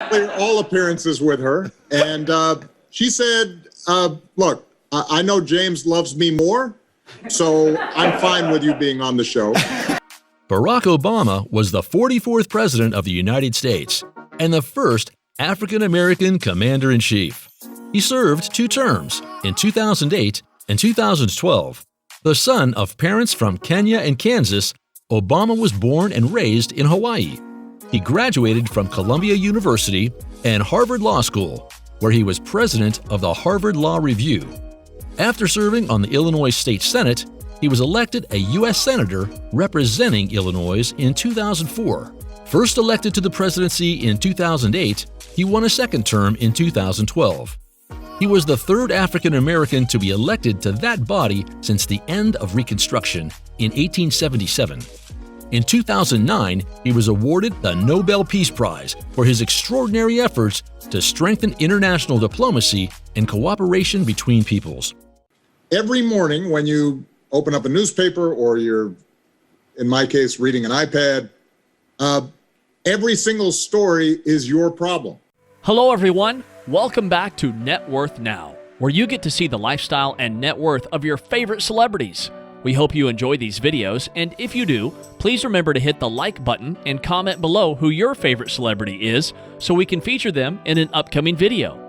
all appearances with her, and she said, look, I know James loves me more, so I'm fine with you being on the show. Barack Obama was the 44th President of the United States and the first African-American Commander-in-Chief. He served 2 terms, in 2008 and 2012. The son of parents from Kenya and Kansas, Obama was born and raised in Hawaii. He graduated from Columbia University and Harvard Law School, where he was president of the Harvard Law Review. After serving on the Illinois State Senate, he was elected a U.S. Senator representing Illinois in 2004. First elected to the presidency in 2008, he won a second term in 2012. He was the third African American to be elected to that body since the end of Reconstruction in 1877. In 2009, he was awarded the Nobel Peace Prize for his extraordinary efforts to strengthen international diplomacy and cooperation between peoples. Every morning when you open up a newspaper or you're, in my case, reading an iPad, every single story is your problem. Hello, everyone. Welcome back to Net Worth Now, where you get to see the lifestyle and net worth of your favorite celebrities. We hope you enjoy these videos, and if you do, please remember to hit the like button and comment below who your favorite celebrity is so we can feature them in an upcoming video.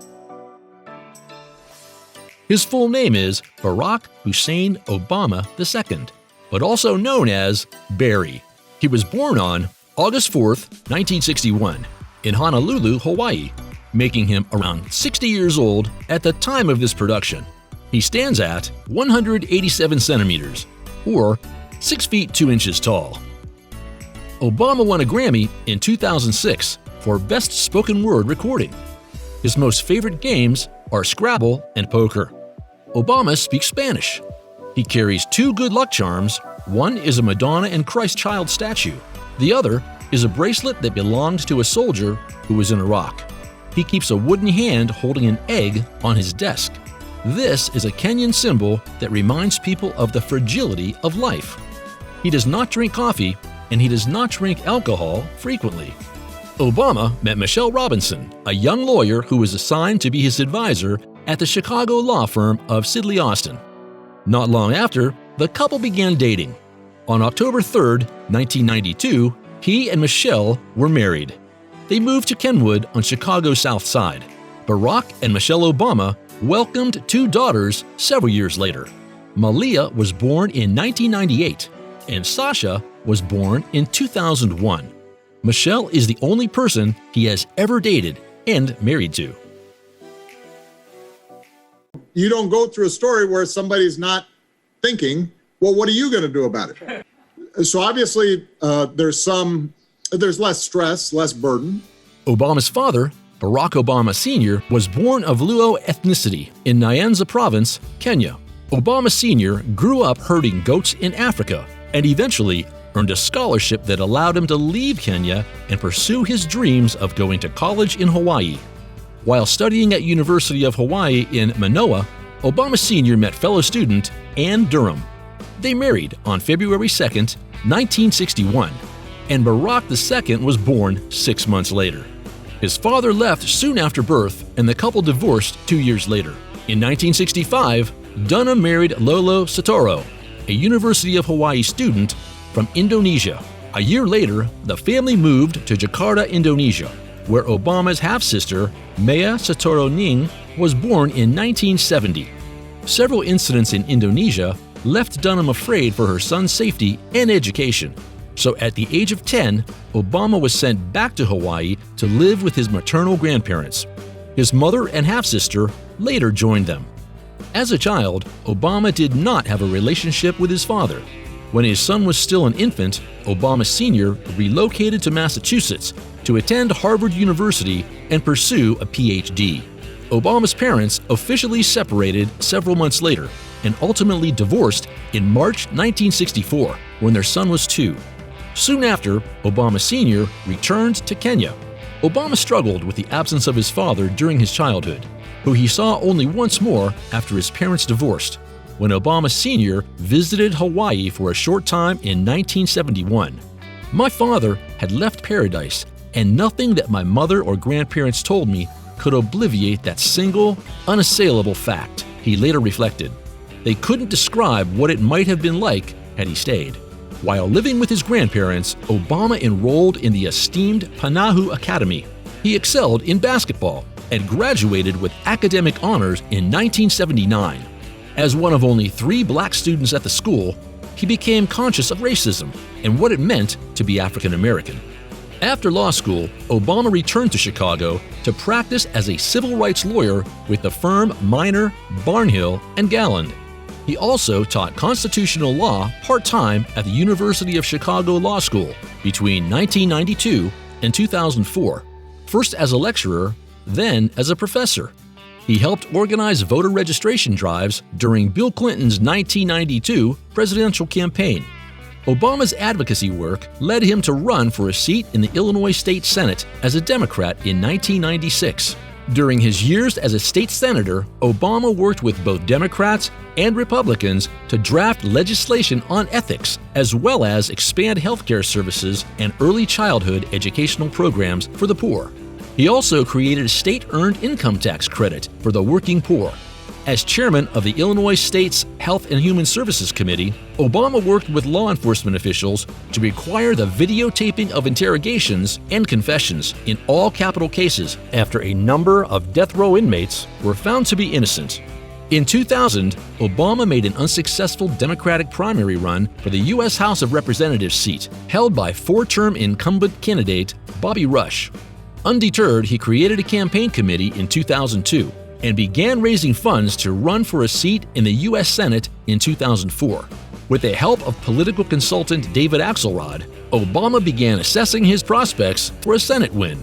His full name is Barack Hussein Obama II, but also known as Barry. He was born on August 4th, 1961, in Honolulu, Hawaii, making him around 60 years old at the time of this production. He stands at 187 centimeters, or 6 feet 2 inches tall. Obama won a Grammy in 2006 for Best Spoken Word Recording. His most favorite games are Scrabble and poker. Obama speaks Spanish. He carries 2 good luck charms. One is a Madonna and Christ Child statue. The other is a bracelet that belonged to a soldier who was in Iraq. He keeps a wooden hand holding an egg on his desk. This is a Kenyan symbol that reminds people of the fragility of life. He does not drink coffee, and he does not drink alcohol frequently. Obama met Michelle Robinson, a young lawyer who was assigned to be his advisor at the Chicago law firm of Sidley Austin. Not long after, the couple began dating. On October 3, 1992, he and Michelle were married. They moved to Kenwood on Chicago's South Side. Barack and Michelle Obama welcomed 2 daughters several years later. Malia was born in 1998, and Sasha was born in 2001. Michelle is the only person he has ever dated and married to. You don't go through a story where somebody's not thinking, well, what are you going to do about it? So obviously, there's less stress, less burden. Obama's father, Barack Obama Sr., was born of Luo ethnicity in Nyanza Province, Kenya. Obama Sr. grew up herding goats in Africa and eventually earned a scholarship that allowed him to leave Kenya and pursue his dreams of going to college in Hawaii. While studying at University of Hawaii in Manoa, Obama Sr. met fellow student Ann Durham. They married on February 2, 1961, and Barack II was born 6 months later. His father left soon after birth, and the couple divorced 2 years later. In 1965, Dunham married Lolo Sotoro, a University of Hawaii student from Indonesia. A year later, the family moved to Jakarta, Indonesia, where Obama's half-sister, Maya Sotoro Ning, was born in 1970. Several incidents in Indonesia left Dunham afraid for her son's safety and education. So at the age of 10, Obama was sent back to Hawaii to live with his maternal grandparents. His mother and half-sister later joined them. As a child, Obama did not have a relationship with his father. When his son was still an infant, Obama Sr. relocated to Massachusetts to attend Harvard University and pursue a PhD. Obama's parents officially separated several months later and ultimately divorced in March 1964 when their son was 2. Soon after, Obama Sr. returned to Kenya. Obama struggled with the absence of his father during his childhood, who he saw only once more after his parents divorced, when Obama Sr. visited Hawaii for a short time in 1971. "My father had left paradise and nothing that my mother or grandparents told me could obviate that single, unassailable fact, he later reflected. They couldn't describe what it might have been like had he stayed. While living with his grandparents, Obama enrolled in the esteemed Panahu Academy. He excelled in basketball and graduated with academic honors in 1979. As one of only 3 black students at the school, he became conscious of racism and what it meant to be African American. After law school, Obama returned to Chicago to practice as a civil rights lawyer with the firm Minor, Barnhill, and Galland. He also taught constitutional law part-time at the University of Chicago Law School between 1992 and 2004, first as a lecturer, then as a professor. He helped organize voter registration drives during Bill Clinton's 1992 presidential campaign. Obama's advocacy work led him to run for a seat in the Illinois State Senate as a Democrat in 1996. During his years as a state senator, Obama worked with both Democrats and Republicans to draft legislation on ethics, as well as expand healthcare services and early childhood educational programs for the poor. He also created a state-earned income tax credit for the working poor. As chairman of the Illinois State's Health and Human Services Committee, Obama worked with law enforcement officials to require the videotaping of interrogations and confessions in all capital cases after a number of death row inmates were found to be innocent. In 2000, Obama made an unsuccessful Democratic primary run for the U.S. House of Representatives seat, held by 4-term incumbent candidate Bobby Rush. Undeterred, he created a campaign committee in 2002 and began raising funds to run for a seat in the U.S. Senate in 2004. With the help of political consultant David Axelrod, Obama began assessing his prospects for a Senate win.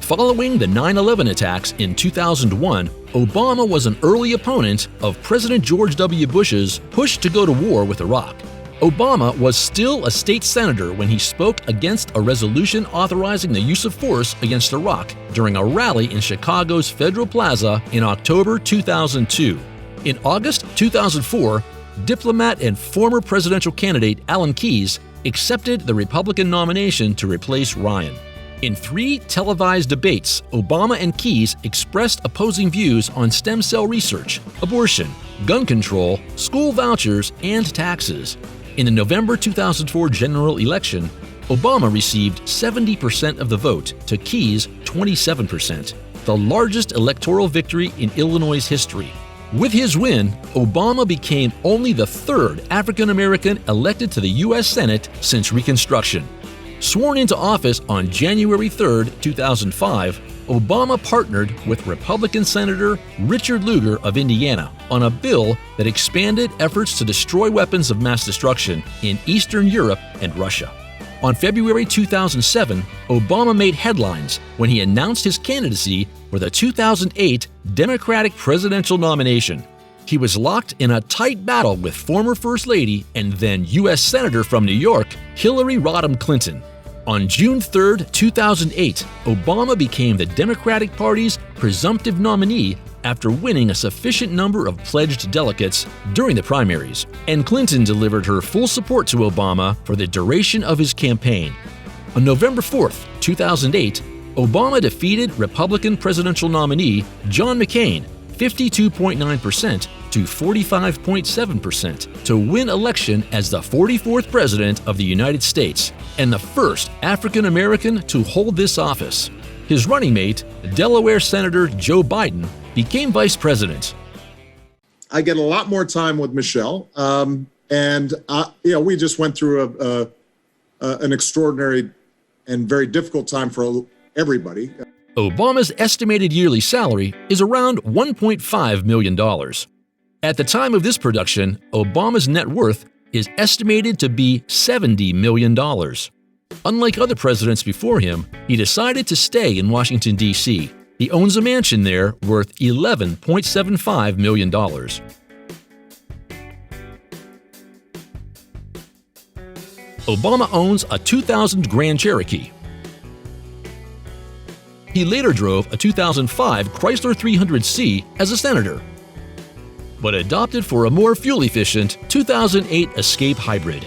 Following the 9/11 attacks in 2001, Obama was an early opponent of President George W. Bush's push to go to war with Iraq. Obama was still a state senator when he spoke against a resolution authorizing the use of force against Iraq during a rally in Chicago's Federal Plaza in October 2002. In August 2004, diplomat and former presidential candidate Alan Keyes accepted the Republican nomination to replace Ryan. In 3 televised debates, Obama and Keyes expressed opposing views on stem cell research, abortion, gun control, school vouchers, and taxes. In the November 2004 general election, Obama received 70% of the vote to Keyes' 27%, the largest electoral victory in Illinois' history. With his win, Obama became only the 3rd African American elected to the U.S. Senate since Reconstruction. Sworn into office on January 3, 2005, Obama partnered with Republican Senator Richard Lugar of Indiana on a bill that expanded efforts to destroy weapons of mass destruction in Eastern Europe and Russia. On February 2007, Obama made headlines when he announced his candidacy for the 2008 Democratic presidential nomination. He was locked in a tight battle with former First Lady and then U.S. Senator from New York, Hillary Rodham Clinton. On June 3, 2008, Obama became the Democratic Party's presumptive nominee after winning a sufficient number of pledged delegates during the primaries, and Clinton delivered her full support to Obama for the duration of his campaign. On November 4, 2008, Obama defeated Republican presidential nominee John McCain 52.9% to 45.7% to win election as the 44th President of the United States and the first African American to hold this office. His running mate, Delaware Senator Joe Biden, became vice president. I get a lot more time with Michelle, we just went through an extraordinary and very difficult time for everybody. Obama's estimated yearly salary is around $1.5 million. At the time of this production, Obama's net worth is estimated to be $70 million. Unlike other presidents before him, he decided to stay in Washington, D.C. He owns a mansion there worth $11.75 million. Obama owns a 2000 Grand Cherokee. He later drove a 2005 Chrysler 300C as a senator, but adopted for a more fuel-efficient 2008 Escape Hybrid.